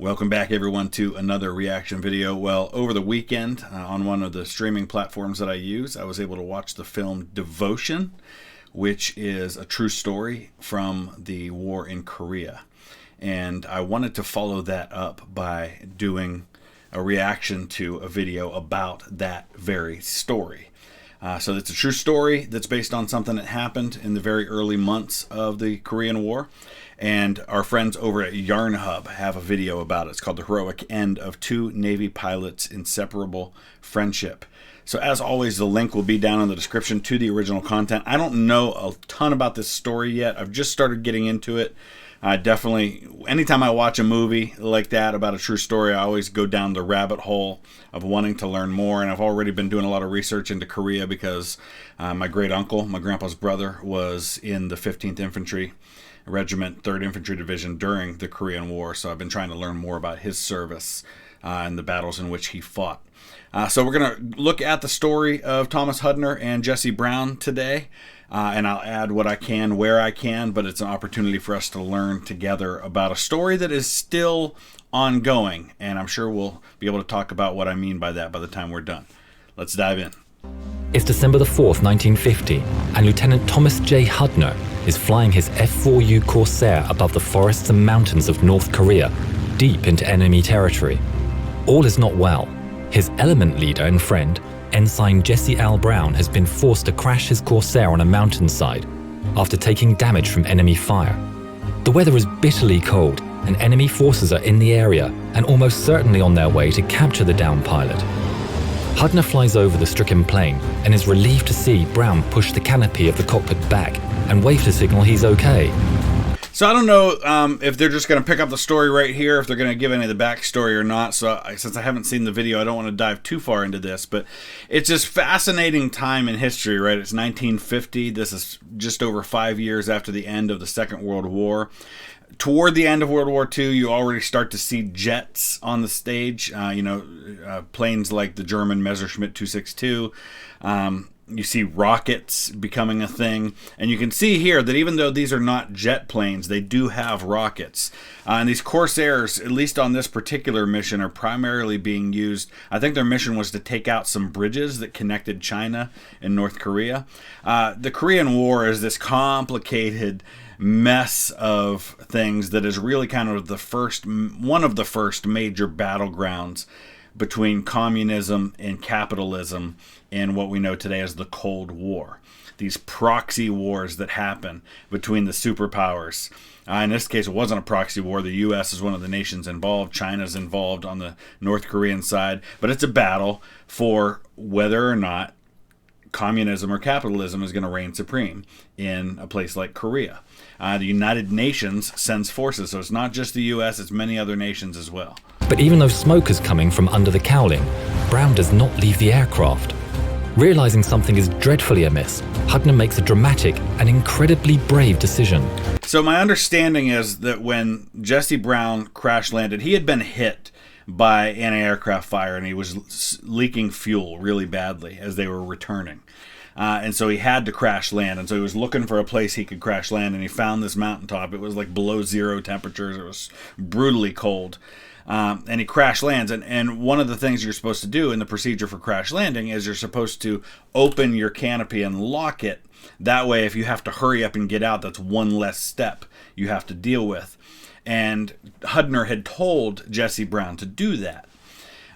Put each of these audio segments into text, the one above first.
Welcome back, everyone, to another reaction video. Well, over the weekend, on one of the streaming platforms that I use, I was able to watch the film Devotion, which is a true story from the war in Korea. And I wanted to follow that up by doing a reaction to a video about that very story. So it's a true story that's based on something that happened in the very early months of the Korean War. And our friends over at Yarnhub have a video about it. It's called The Heroic End of Two Navy Pilots' Inseparable Friendship. So as always, the link will be down in the description to the original content. I don't know a ton about this story yet. I've just started getting into it. Definitely, anytime I watch a movie like that about a true story, I always go down the rabbit hole of wanting to learn more. And I've already been doing a lot of research into Korea because my great uncle, my grandpa's brother, was in the 15th Infantry Regiment, 3rd Infantry Division during the Korean War. So I've been trying to learn more about his service and the battles in which he fought. So we're going to look at the story of Thomas Hudner and Jesse Brown today. And I'll add what I can where I can, but it's an opportunity for us to learn together about a story that is still ongoing. And I'm sure we'll be able to talk about what I mean by that by the time we're done. Let's dive in. It's December the 4th, 1950, and Lieutenant Thomas J. Hudner is flying his F-4U Corsair above the forests and mountains of North Korea, deep into enemy territory. All is not well. His element leader and friend, Ensign Jesse Al Brown, has been forced to crash his Corsair on a mountainside after taking damage from enemy fire. The weather is bitterly cold, and enemy forces are in the area and almost certainly on their way to capture the downed pilot. Hudner flies over the stricken plane and is relieved to see Brown push the canopy of the cockpit back and wave to signal he's okay. So I don't know if they're just going to pick up the story right here, if they're going to give any of the backstory or not. So since I haven't seen the video, I don't want to dive too far into this. But it's just fascinating time in history, right? It's 1950. This is just over 5 years after the end of the Second World War. Toward the end of World War II, you already start to see jets on the stage. Planes like the German Messerschmitt 262. You see rockets becoming a thing. And you can see here that even though these are not jet planes, they do have rockets. And these Corsairs, at least on this particular mission, are primarily being used. I think their mission was to take out some bridges that connected China and North Korea. The Korean War is this complicated mess of things that is really kind of one of the first major battlegrounds between communism and capitalism in what we know today as the Cold War. These proxy wars that happen between the superpowers. In this case, it wasn't a proxy war. The U.S. is one of the nations involved. China's involved on the North Korean side. But it's a battle for whether or not communism or capitalism is going to reign supreme in a place like Korea. The United Nations sends forces, so it's not just the U.S., it's many other nations as well. But even though smoke is coming from under the cowling, Brown does not leave the aircraft. Realizing something is dreadfully amiss, Hudner makes a dramatic and incredibly brave decision. So my understanding is that when Jesse Brown crash landed, he had been hit by anti-aircraft fire and he was leaking fuel really badly as they were returning. And so he had to crash land. And so he was looking for a place he could crash land, and he found this mountaintop. It was like below zero temperatures. It was brutally cold. And he crash lands. And one of the things you're supposed to do in the procedure for crash landing is you're supposed to open your canopy and lock it. That way, if you have to hurry up and get out, that's one less step you have to deal with. And Hudner had told Jesse Brown to do that.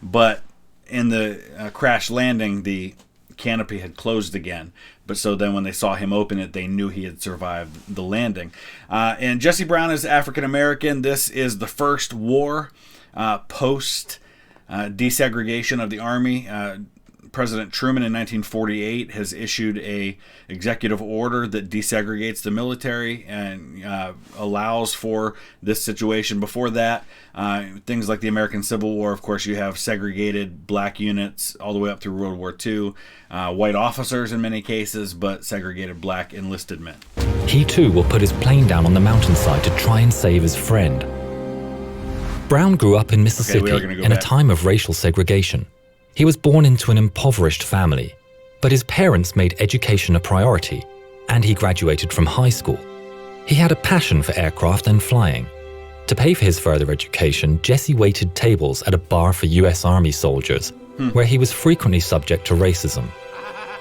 But in the crash landing, the canopy had closed again. But so then when they saw him open it, they knew he had survived the landing. And Jesse Brown is African American. This is the first war post desegregation of the Army. President Truman in 1948 has issued a executive order that desegregates the military and allows for this situation. Before that, things like the American Civil War, of course, you have segregated black units all the way up through World War II, white officers in many cases, but segregated black enlisted men. He too will put his plane down on the mountainside to try and save his friend. Brown grew up in Mississippi in a time of racial segregation. He was born into an impoverished family, but his parents made education a priority, and he graduated from high school. He had a passion for aircraft and flying. To pay for his further education, Jesse waited tables at a bar for US Army soldiers, where he was frequently subject to racism.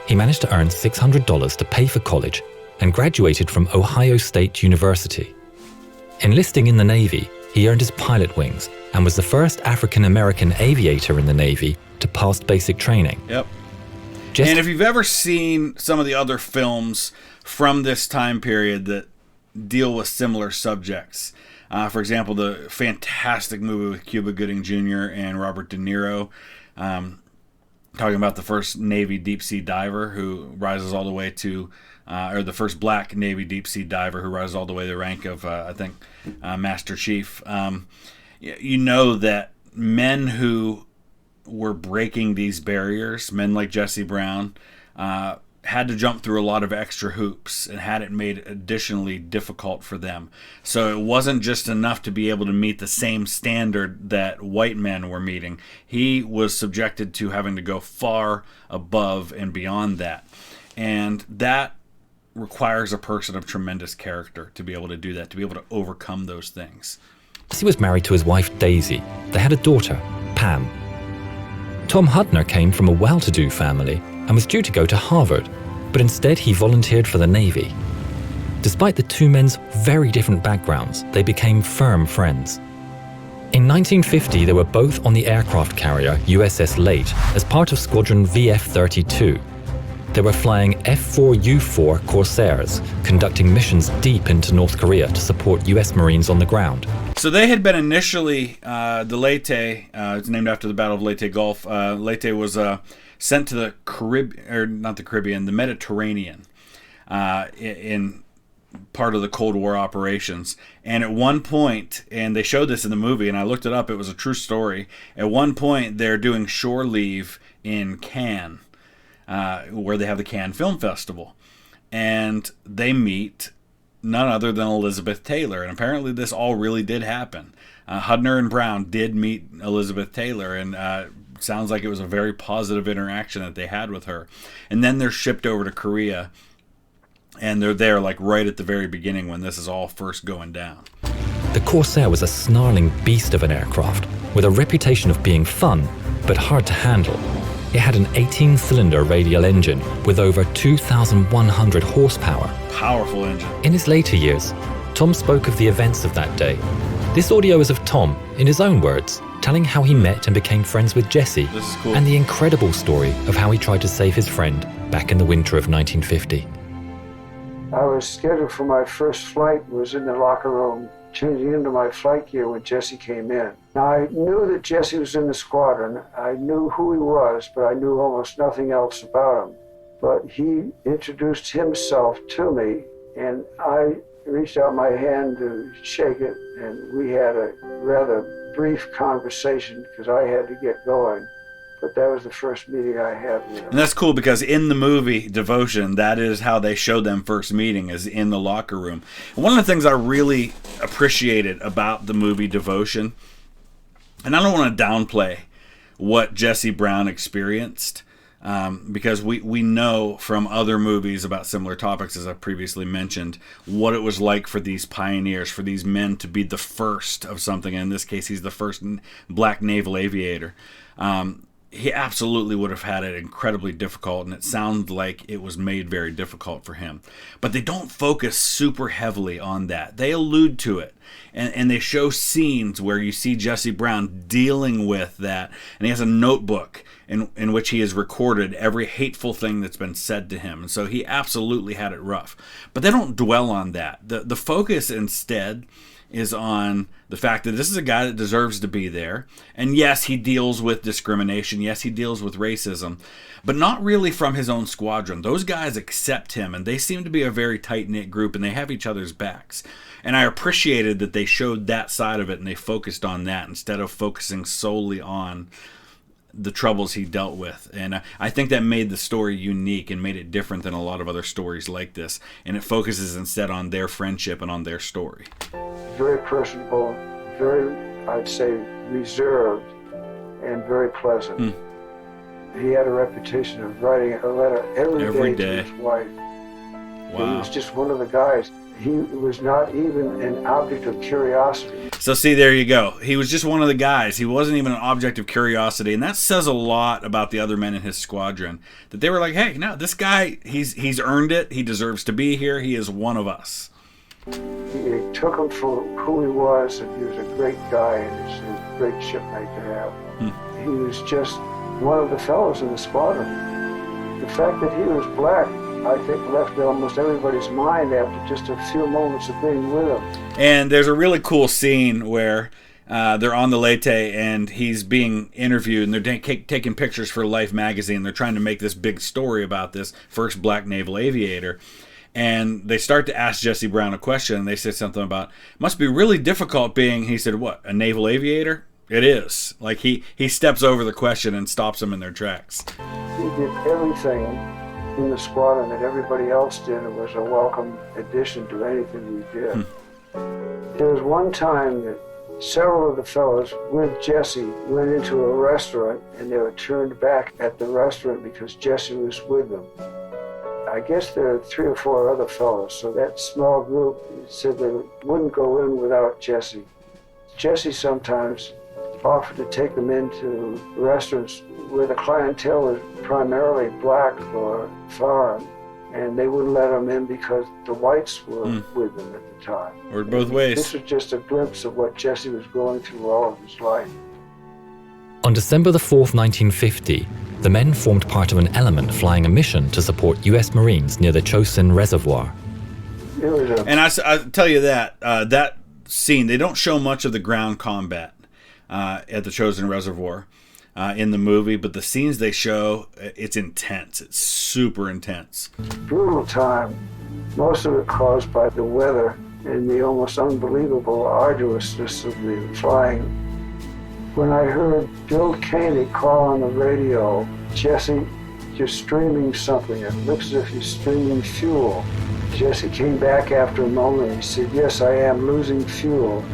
He managed to earn $600 to pay for college and graduated from Ohio State University. Enlisting in the Navy, he earned his pilot wings and was the first African-American aviator in the Navy to pass basic training. Yep. And if you've ever seen some of the other films from this time period that deal with similar subjects, for example, the fantastic movie with Cuba Gooding Jr. and Robert De Niro, talking about the first Navy deep-sea diver who rises all the way to, or the first black Navy deep-sea diver who rises all the way to the rank of, Master Chief. You know that men who were breaking these barriers, men like Jesse Brown, had to jump through a lot of extra hoops and had it made additionally difficult for them. So it wasn't just enough to be able to meet the same standard that white men were meeting. He was subjected to having to go far above and beyond that. And that requires a person of tremendous character to be able to do that, to be able to overcome those things. He was married to his wife, Daisy. They had a daughter, Pam. Tom Hudner came from a well-to-do family and was due to go to Harvard, but instead he volunteered for the Navy. Despite the two men's very different backgrounds, they became firm friends. In 1950, they were both on the aircraft carrier USS Late as part of Squadron VF-32. They were flying F-4U-4 Corsairs, conducting missions deep into North Korea to support US Marines on the ground. So they had been initially, the Leyte, it's named after the Battle of Leyte Gulf. Leyte was sent to the the Mediterranean, in part of the Cold War operations. And at one point, and they showed this in the movie, and I looked it up, it was a true story. At one point, they're doing shore leave in Cannes, where they have the Cannes Film Festival. And they meet none other than Elizabeth Taylor. And apparently this all really did happen. Hudner and Brown did meet Elizabeth Taylor, and sounds like it was a very positive interaction that they had with her. And then they're shipped over to Korea, and they're there like right at the very beginning when this is all first going down. The Corsair was a snarling beast of an aircraft with a reputation of being fun, but hard to handle. It had an 18-cylinder radial engine with over 2,100 horsepower. Powerful engine. In his later years, Tom spoke of the events of that day. This audio is of Tom, in his own words, telling how he met and became friends with Jesse, this is cool, and the incredible story of how he tried to save his friend back in the winter of 1950. I was scheduled for my first flight, was in the locker room, changing into my flight gear when Jesse came in. Now, I knew that Jesse was in the squadron. I knew who he was, but I knew almost nothing else about him. But he introduced himself to me, and I reached out my hand to shake it, and we had a rather brief conversation because I had to get going. But that was the first meeting I had with him. And that's cool because in the movie Devotion, that is how they showed them first meeting, is in the locker room. And one of the things I really appreciated about the movie Devotion, and I don't want to downplay what Jesse Brown experienced, because we know from other movies about similar topics, as I previously mentioned, what it was like for these pioneers, for these men to be the first of something. And in this case, he's the first black naval aviator. He absolutely would have had it incredibly difficult, and it sounds like it was made very difficult for him. But they don't focus super heavily on that. They allude to it, and they show scenes where you see Jesse Brown dealing with that, and he has a notebook in which he has recorded every hateful thing that's been said to him. And so he absolutely had it rough. But they don't dwell on that. The focus instead is on the fact that this is a guy that deserves to be there. And yes, he deals with discrimination. Yes, he deals with racism, but not really from his own squadron. Those guys accept him, and they seem to be a very tight-knit group, and they have each other's backs. And I appreciated that they showed that side of it, and they focused on that instead of focusing solely on the troubles he dealt with. And I think that made the story unique and made it different than a lot of other stories like this. And it focuses instead on their friendship and on their story. Very personable, very, I'd say, reserved, and very pleasant. He had a reputation of writing a letter every day to his wife. Wow. He was just one of the guys. He was not even an object of curiosity. So see, there you go. He was just one of the guys. He wasn't even an object of curiosity, and that says a lot about the other men in his squadron. That they were like, hey, no, this guy, he's earned it. He deserves to be here. He is one of us. He took him for who he was, and he was a great guy, and he was a great shipmate to have. He was just one of the fellows in the squadron. The fact that he was black, I think, left almost everybody's mind after just a few moments of being with him. And there's a really cool scene where they're on the Leyte and he's being interviewed, and they're taking pictures for Life magazine. They're trying to make this big story about this first black naval aviator. And they start to ask Jesse Brown a question, and they say something about, must be really difficult being, he said, what, a naval aviator? It is. Like, he steps over the question and stops them in their tracks. He did everything in the squadron that everybody else did. It was a welcome addition to anything we did. There was one time that several of the fellows with Jesse went into a restaurant, and they were turned back at the restaurant because Jesse was with them. I guess there were 3 or 4 other fellows, so that small group said they wouldn't go in without Jesse. Jesse sometimes offered to take them into restaurants where the clientele was primarily black or foreign, and they wouldn't let them in because the whites were with them at the time. Or both ways. This was just a glimpse of what Jesse was going through all of his life. On December the 4th, 1950, the men formed part of an element flying a mission to support U.S. Marines near the Chosin Reservoir. And I tell you that, that scene, they don't show much of the ground combat at the Chosin Reservoir in the movie, but the scenes they show, it's intense. It's super intense. Brutal time, most of it caused by the weather and the almost unbelievable arduousness of the flying. When I heard Bill Caney call on the radio, Jesse, you're streaming something. It looks as if you're streaming fuel. Jesse came back after a moment and he said, yes, I am losing fuel,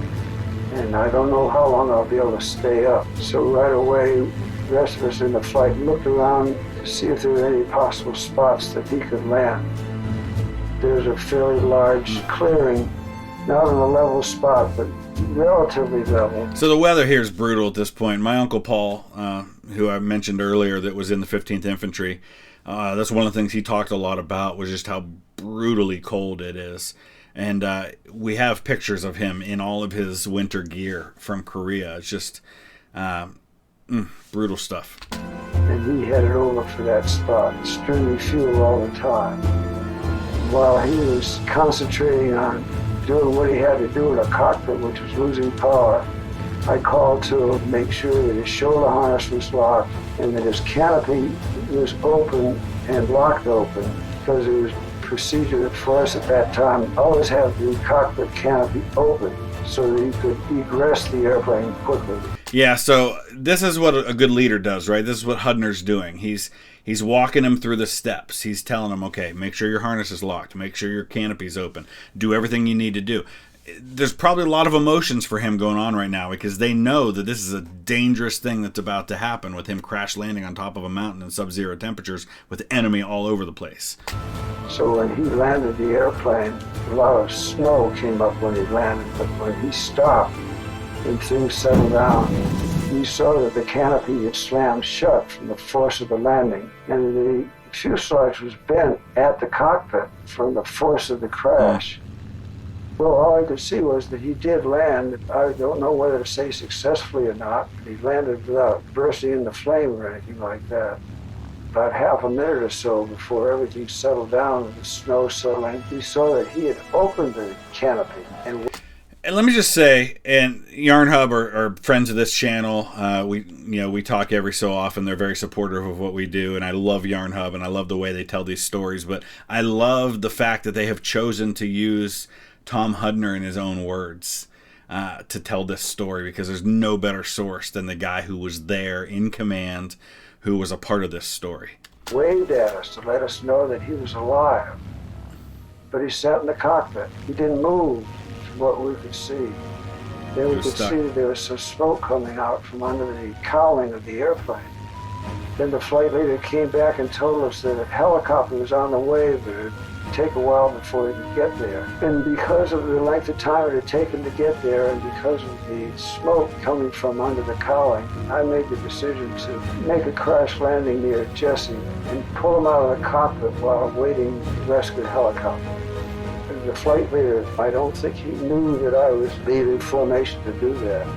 and I don't know how long I'll be able to stay up. So right away, the rest of us in the flight looked around to see if there were any possible spots that he could land. There's a fairly large clearing, not on a level spot, but relatively level. So the weather here is brutal at this point. My Uncle Paul, who I mentioned earlier that was in the 15th Infantry, that's one of the things he talked a lot about, was just how brutally cold it is. And we have pictures of him in all of his winter gear from Korea. It's just brutal stuff. And he headed over for that spot, streaming fuel all the time. While he was concentrating on doing what he had to do in a cockpit, which was losing power, I called to make sure that his shoulder harness was locked and that his canopy was open and locked open, because it was procedure for us at that time always have the cockpit canopy open so that you could egress the airplane quickly. Yeah, so this is what a good leader does, right? This is what Hudner's doing. He's walking him through the steps. He's telling him, okay, make sure your harness is locked. Make sure your canopy's open. Do everything you need to do. There's probably a lot of emotions for him going on right now because they know that this is a dangerous thing that's about to happen with him crash landing on top of a mountain in sub-zero temperatures with enemy all over the place. So when he landed the airplane, a lot of snow came up when he landed, but when he stopped and things settled down, he saw that the canopy had slammed shut from the force of the landing, and the fuselage was bent at the cockpit from the force of the crash. Well, all I could see was that he did land. I don't know whether to say successfully or not. He landed without bursting into flame or anything like that. About half a minute or so before everything settled down with the snow settling, he saw that he had opened the canopy. And let me just say, and Yarnhub are friends of this channel. We talk every so often. They're very supportive of what we do, and I love Yarnhub, and I love the way they tell these stories. But I love the fact that they have chosen to use Tom Hudner in his own words to tell this story, because there's no better source than the guy who was there in command, who was a part of this story. Waved at us to let us know that he was alive, but he sat in the cockpit. He didn't move from what we could see. Then we could see that there was some smoke coming out from under the cowling of the airplane. Then the flight leader came back and told us that a helicopter was on the way, but take a while before he could get there. And because of the length of time it had taken to get there and because of the smoke coming from under the cowling, I made the decision to make a crash landing near Jesse and pull him out of the cockpit while waiting to rescue the helicopter. The flight leader, I don't think he knew that I was leaving formation to do that.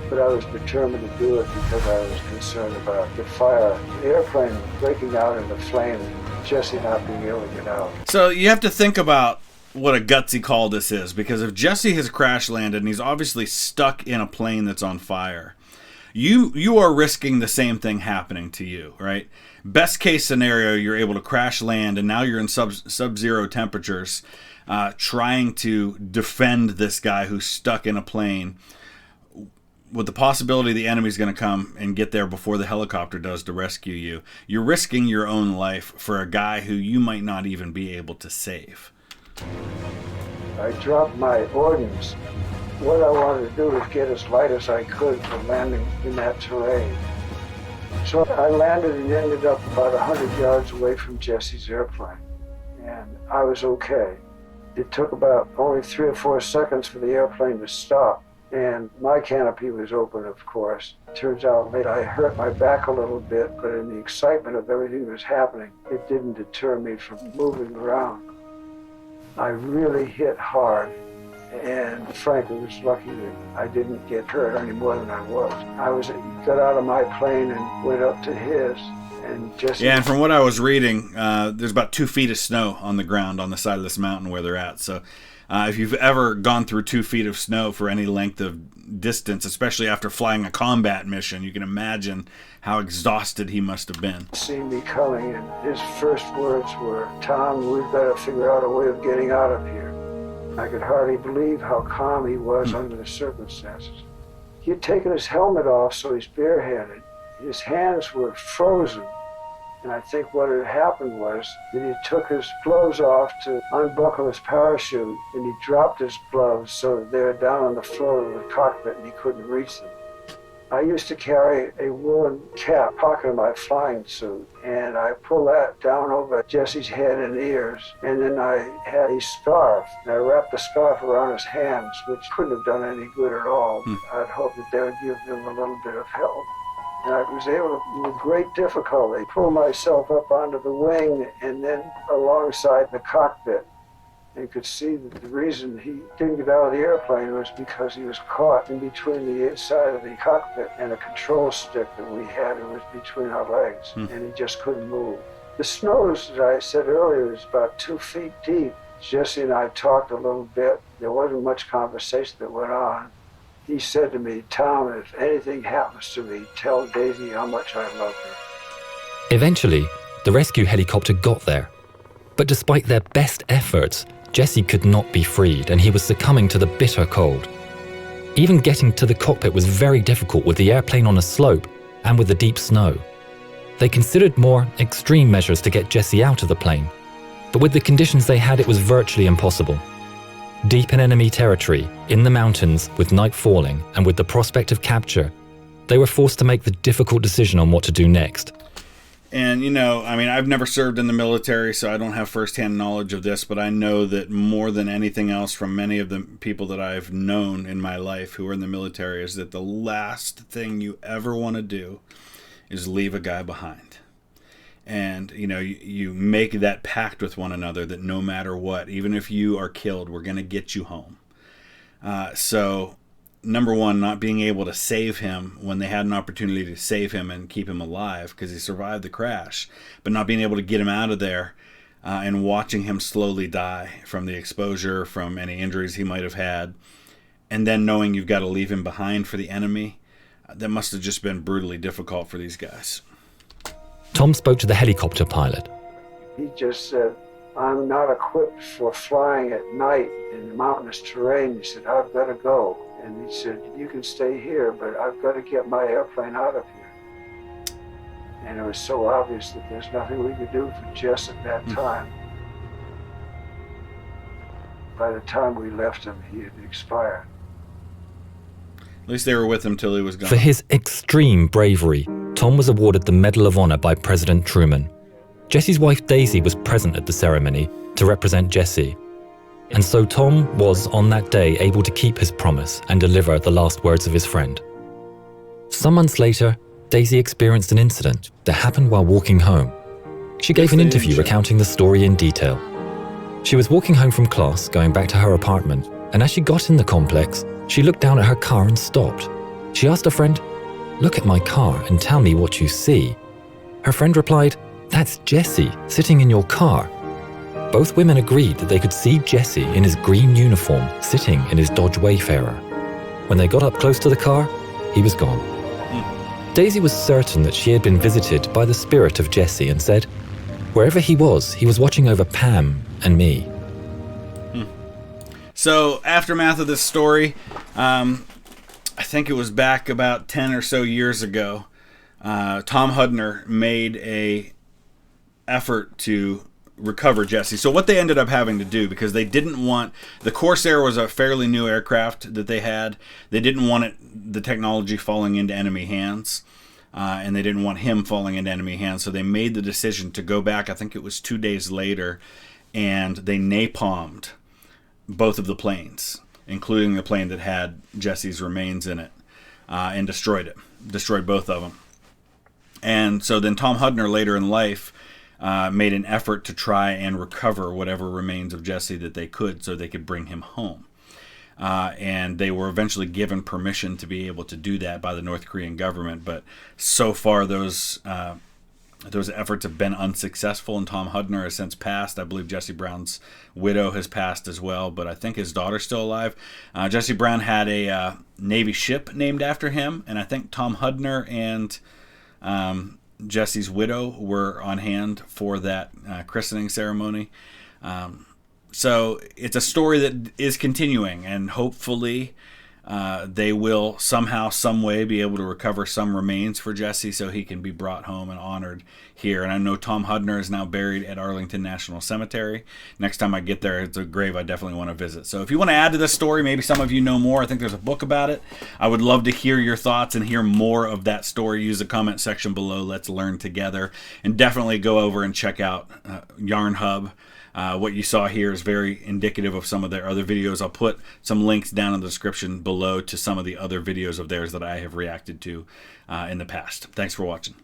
But I was determined to do it because I was concerned about the fire, the airplane breaking out into flame, and Jesse not being able to get out. So you have to think about what a gutsy call this is, because if Jesse has crash landed and he's obviously stuck in a plane that's on fire, you are risking the same thing happening to you, right? Best case scenario, you're able to crash land and now you're in sub-zero temperatures trying to defend this guy who's stuck in a plane with the possibility the enemy's going to come and get there before the helicopter does to rescue you. You're risking your own life for a guy who you might not even be able to save. I dropped my ordnance. What I wanted to do was get as light as I could for landing in that terrain. So I landed and ended up about 100 yards away from Jesse's airplane. And I was okay. It took about only 3 or 4 seconds for the airplane to stop. And my canopy was open, of course. Turns out that I hurt my back a little bit, but in the excitement of everything that was happening, it didn't deter me from moving around. I really hit hard, and frankly was lucky that I didn't get hurt any more than I was. Got out of my plane and went up to his, and Jesse... Yeah, and from what I was reading, there's about 2 feet of snow on the ground on the side of this mountain where they're at, so... if you've ever gone through 2 feet of snow for any length of distance, especially after flying a combat mission, you can imagine how exhausted he must have been. Seen me coming, and his first words were, "Tom, we've got to figure out a way of getting out of here." I could hardly believe how calm he was under the circumstances. He had taken his helmet off, so he's barehanded. His hands were frozen. And I think what had happened was that he took his gloves off to unbuckle his parachute, and he dropped his gloves so that they were down on the floor of the cockpit and he couldn't reach them. I used to carry a woolen cap pocket of my flying suit, and I pulled that down over Jesse's head and ears, and then I had a scarf, and I wrapped the scarf around his hands, which couldn't have done any good at all. I'd hoped that they would give him a little bit of help. And I was able to, with great difficulty, pull myself up onto the wing and then alongside the cockpit. And could see that the reason he didn't get out of the airplane was because he was caught in between the inside of the cockpit and a control stick that we had. It was between our legs, and he just couldn't move. The snow, as I said earlier, is about 2 feet deep. Jesse and I talked a little bit. There wasn't much conversation that went on. He said to me, "Tom, if anything happens to me, tell Daisy how much I love her." Eventually, the rescue helicopter got there. But despite their best efforts, Jesse could not be freed and he was succumbing to the bitter cold. Even getting to the cockpit was very difficult with the airplane on a slope and with the deep snow. They considered more extreme measures to get Jesse out of the plane, but with the conditions they had, it was virtually impossible. Deep in enemy territory, in the mountains, with night falling, and with the prospect of capture, they were forced to make the difficult decision on what to do next. And, I've never served in the military, so I don't have firsthand knowledge of this, but I know that more than anything else from many of the people that I've known in my life who are in the military is that the last thing you ever want to do is leave a guy behind. And, you make that pact with one another that no matter what, even if you are killed, we're going to get you home. So, number one, not being able to save him when they had an opportunity to save him and keep him alive because he survived the crash, but not being able to get him out of there and watching him slowly die from the exposure, from any injuries he might have had, and then knowing you've got to leave him behind for the enemy, that must have just been brutally difficult for these guys. Tom spoke to the helicopter pilot. He just said, "I'm not equipped for flying at night in mountainous terrain." He said, "I've got to go." And he said, "You can stay here, but I've got to get my airplane out of here." And it was so obvious that there's nothing we could do for Jess at that time. By the time we left him, he had expired. At least they were with him till he was gone. For his extreme bravery, Tom was awarded the Medal of Honor by President Truman. Jesse's wife Daisy was present at the ceremony to represent Jesse. And so Tom was on that day able to keep his promise and deliver the last words of his friend. Some months later, Daisy experienced an incident that happened while walking home. She gave an interview recounting the story in detail. She was walking home from class, going back to her apartment, and as she got in the complex, she looked down at her car and stopped. She asked her friend, "Look at my car and tell me what you see." Her friend replied, "That's Jesse sitting in your car." Both women agreed that they could see Jesse in his green uniform sitting in his Dodge Wayfarer. When they got up close to the car, he was gone. Daisy was certain that she had been visited by the spirit of Jesse and said, wherever he was watching over Pam and me. So, aftermath of this story, I think it was back about 10 or so years ago, Tom Hudner made a effort to recover Jesse. So what they ended up having to do, because they didn't want, the Corsair was a fairly new aircraft that they had. They didn't want the technology falling into enemy hands, and they didn't want him falling into enemy hands. So they made the decision to go back, I think it was 2 days later, and they napalmed both of the planes, including the plane that had Jesse's remains in it, and destroyed both of them. And so then Tom Hudner later in life made an effort to try and recover whatever remains of Jesse that they could so they could bring him home. And they were eventually given permission to be able to do that by the North Korean government. But so far those efforts have been unsuccessful, and Tom Hudner has since passed. I believe Jesse Brown's widow has passed as well, but I think his daughter's still alive. Jesse Brown had a Navy ship named after him, and I think Tom Hudner and Jesse's widow were on hand for that christening ceremony. So it's a story that is continuing, and hopefully they will somehow, some way be able to recover some remains for Jesse so he can be brought home and honored here. And I know Tom Hudner is now buried at Arlington National Cemetery. Next time I get there, it's a grave I definitely want to visit. So if you want to add to this story, maybe some of you know more. I think there's a book about it. I would love to hear your thoughts and hear more of that story. Use the comment section below. Let's learn together. And definitely go over and check out Yarnhub. What you saw here is very indicative of some of their other videos. I'll put some links down in the description below to some of the other videos of theirs that I have reacted to in the past. Thanks for watching.